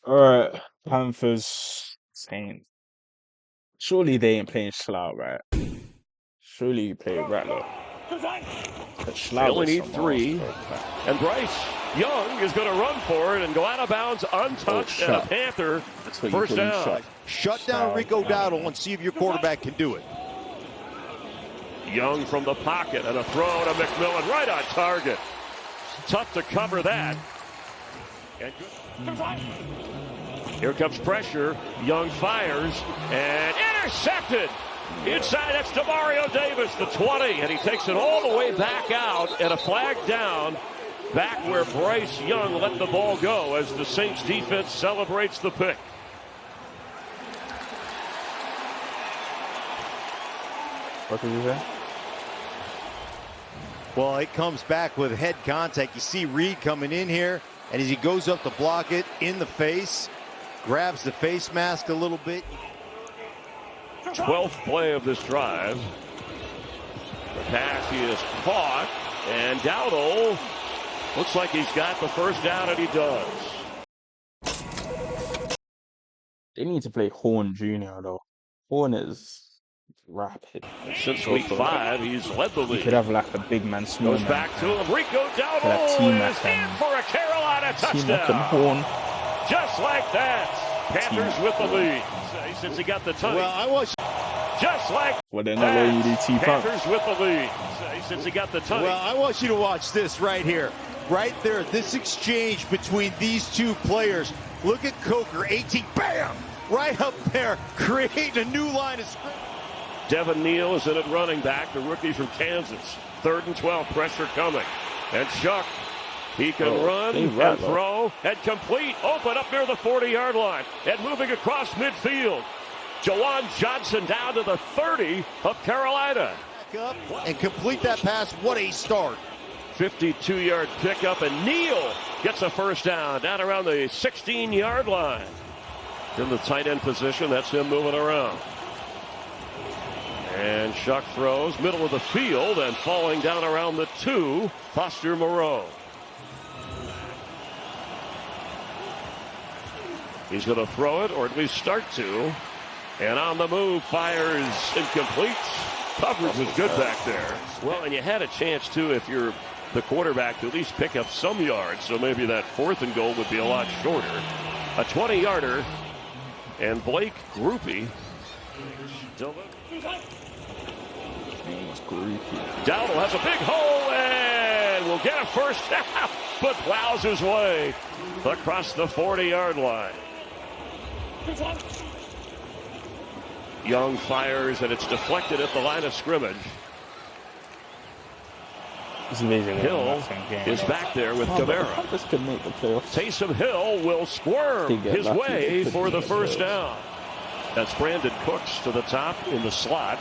Alright, Panthers, Saints. Surely they ain't playing Slough, right? Surely you play Rattler. They only need 3. And Bryce Young is going to run for it and go out of bounds untouched, and a Panther first down. Shut down Rico Dowdle and see if your quarterback can do it. Young from the pocket and a throw to McMillan right on target. Tough to cover that. And here comes pressure. Young fires and intercepted. Inside, that's DeMario Davis, the 20, and he takes it all the way back out, and a flag down back where Bryce Young let the ball go as the Saints defense celebrates the pick. What did you say? Well, it comes back with head contact. You see Reed coming in here, and as he goes up to block it in the face, grabs the face mask a little bit. 12th play of this drive. The pass he is caught, and Dowdle looks like he's got the first down, and he does. They need to play Horn Jr. though. Horn is rapid. Since week 5, he's led the league. You could have like a big man, small Goes man. back to him. Rico Dowdle is in for a Carolina touchdown. Horn. Just like that. Panthers with the lead. Since he got the touch. Well, I watched. Just like well, then that way you do T-Pump. Panthers with the lead. Since he got the touch. Well, I want you to watch this right here. Right there, this exchange between these two players. Look at Coker, 18, bam! Right up there, creating a new line of scrimmage. Devin Neal is in at running back, the rookie from Kansas. 3rd and 12, pressure coming. And Chuck, he can run and throw and complete. Open up near the 40-yard line and moving across midfield. Jawan Johnson down to the 30 of Carolina. Back up and complete that pass. What a start. 52-yard pickup, and Neal gets a first down around the 16-yard line. In the tight end position, that's him moving around. And Shuck throws, middle of the field, and falling down around the 2, Foster Moreau. He's going to throw it, or at least start to. And on the move, fires incomplete. Coverage was good back there. Well, and you had a chance, too, if you're the quarterback, to at least pick up some yards. So maybe that 4th and goal would be a lot shorter. A 20-yarder. And Blake Groupie. Dowdle has a big hole and will get a first down, but plows his way across the 40-yard line. Young fires, and it's deflected at the line of scrimmage. Hill is back there with Camara. Taysom Hill will squirm his way for the first down. That's Brandon Cooks to the top in the slot.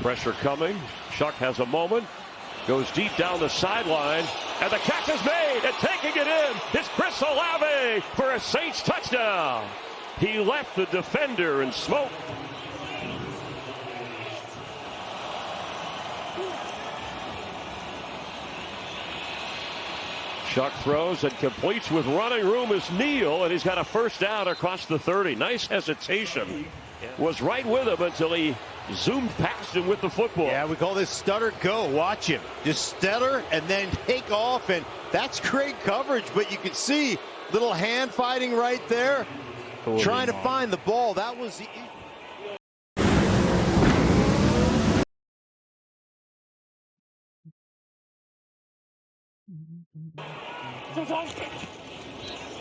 Pressure coming. Chuck has a moment. Goes deep down the sideline. And the catch is made. And taking it in is Chris Olave for a Saints touchdown. He left the defender in smoke. Chuck throws and completes with running room is Neal, and he's got a first down across the 30. Nice hesitation. Was right with him until he zoomed past him with the football. Yeah, we call this stutter go. Watch him. Just stutter and then take off, and that's great coverage, but you can see little hand fighting right there. Trying to find the ball. That was the...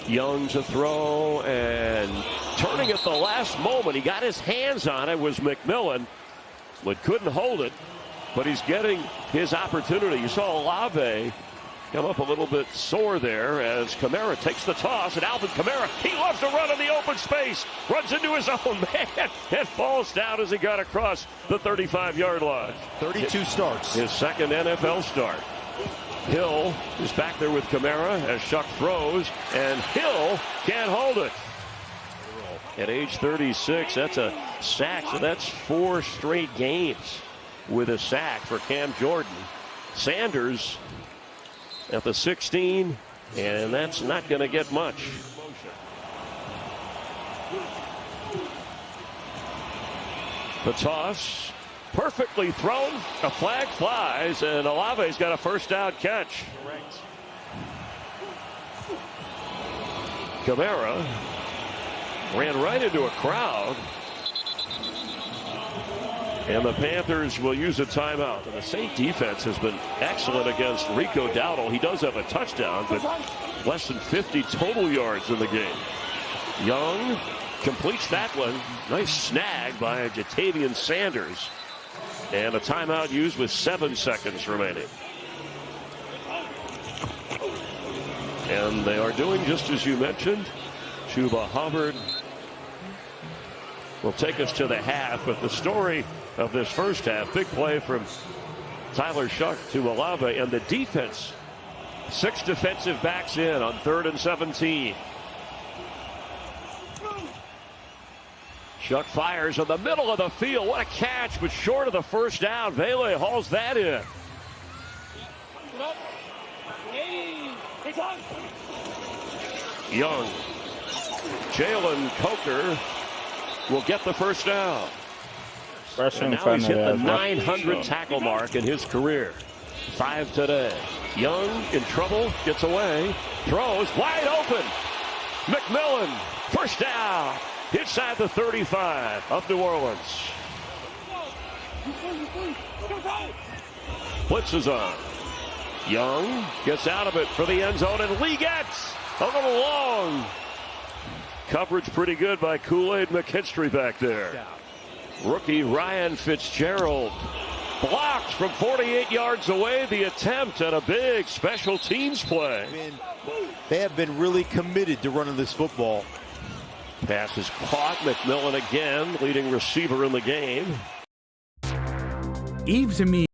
Young to throw and turning at the last moment. He got his hands on it, was McMillan, but couldn't hold it. But he's getting his opportunity. You saw Olave come up a little bit sore there as Camara takes the toss, and Alvin Kamara, he loves to run in the open space, runs into his own man and falls down as he got across the 35-yard line. 32 starts. His second NFL start. Hill is back there with Camara as Shuck throws, and Hill can't hold it. At age 36, that's a sack, so that's 4 straight games with a sack for Cam Jordan. Sanders at the 16, And that's not going to get much. The toss, perfectly thrown. A flag flies, and Olave's got a first down catch. Kamara ran right into a crowd. And the Panthers will use a timeout. And the Saint defense has been excellent against Rico Dowdle. He does have a touchdown, but less than 50 total yards in the game. Young completes that one. Nice snag by Jatavian Sanders. And a timeout used with 7 seconds remaining. And they are doing just as you mentioned. Chuba Hubbard will take us to the half, but the story of this first half, big play from Tyler Shuck to Olave, and the defense, 6 defensive backs in on 3rd and 17. Shuck fires in the middle of the field. What a catch, but short of the first down. Vele hauls that in. Young. Jalen Coker will get the first down. And now he's hit the 900 tackle mark in his career. 5 today. Young in trouble, gets away, throws, wide open. McMillan, first down, inside the 35 of New Orleans. Blitz is on. Young gets out of it for the end zone, and Lee gets a little long. Coverage pretty good by Kool-Aid McKinstry back there. Rookie Ryan Fitzgerald blocked from 48 yards away. The attempt at a big special teams play. They have been really committed to running this football. Pass is caught. McMillan again, leading receiver in the game. Eve to me.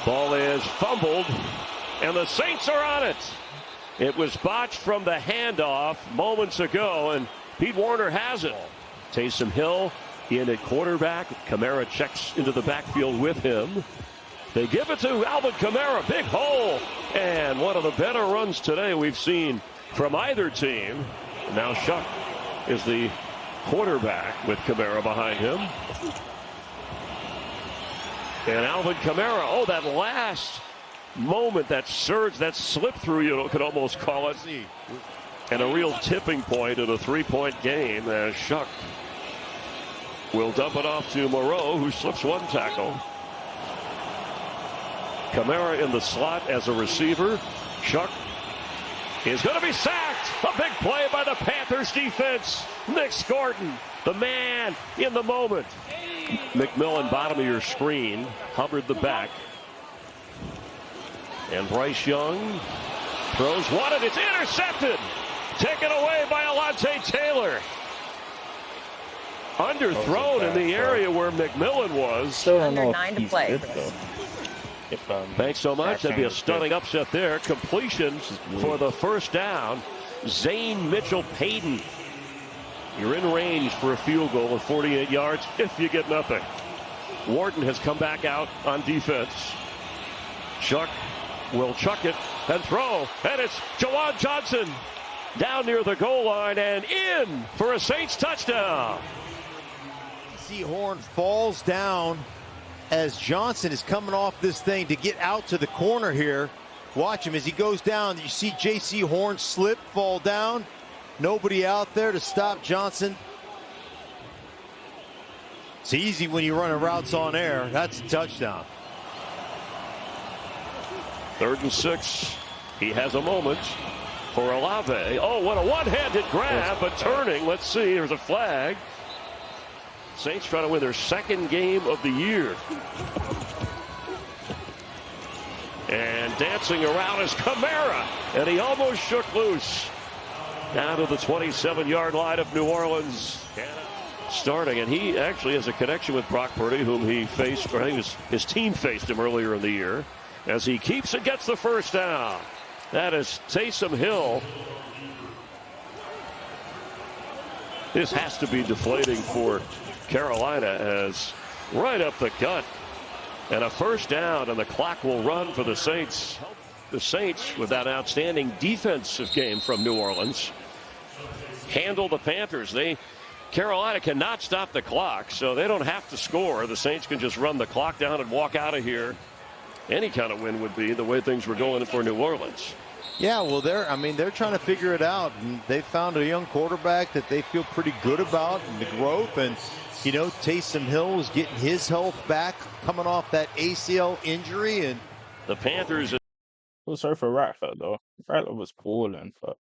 Ball is fumbled, and the Saints are on it. It was botched from the handoff moments ago, and Pete Warner has it. Taysom Hill in at quarterback. Kamara checks into the backfield with him. They give it to Alvin Kamara. Big hole. And one of the better runs today we've seen from either team. Now Shuck is the quarterback with Kamara behind him. And Alvin Kamara, oh, that last moment, that surge, that slip through, you could almost call it. And a real tipping point in a 3-point game as Shuck will dump it off to Moreau, who slips one tackle. Kamara in the slot as a receiver. Shuck is going to be sacked. A big play by the Panthers defense. Nick Scorton, the man in the moment. McMillan, bottom of your screen. Hubbard, the back. And Bryce Young throws one, and it's intercepted. Taken away by Alontae Taylor. Underthrown in the area where McMillan was. Still don't know Under 9 to play. Thanks so much. That'd be a stunning upset there. Completion for the first down. Zane Mitchell-Payton. You're in range for a field goal of 48 yards if you get nothing. Wharton has come back out on defense. Shuck will chuck it and throw. And it's Jawan Johnson down near the goal line and in for a Saints touchdown. See Horn falls down as Johnson is coming off this thing to get out to the corner here. Watch him as he goes down. You see J.C. Horn slip, fall down. Nobody out there to stop Johnson. It's easy when you run a routes on air. That's a touchdown. 3rd and 6. He has a moment for Olave. Oh, what a one-handed grab, but turning. Let's see. There's a flag. Saints trying to win their 2nd game of the year. And dancing around is Kamara, and he almost shook loose. Down to the 27-yard line of New Orleans. Starting, and he actually has a connection with Brock Purdy, whom he faced, or I think his team faced him earlier in the year, as he keeps and gets the first down. That is Taysom Hill. This has to be deflating for Carolina, as right up the gut. And a first down, and the clock will run for the Saints. The Saints, with that outstanding defensive game from New Orleans, handle the Panthers. Carolina cannot stop the clock, so they don't have to score. The Saints can just run the clock down and walk out of here. Any kind of win would be the way things were going for New Orleans. Yeah, well, they're trying to figure it out, and they found a young quarterback that they feel pretty good about, and the growth. And Taysom Hill is getting his health back, coming off that ACL injury, and the Panthers. Well, sorry for Rattler though. Rattler was balling, but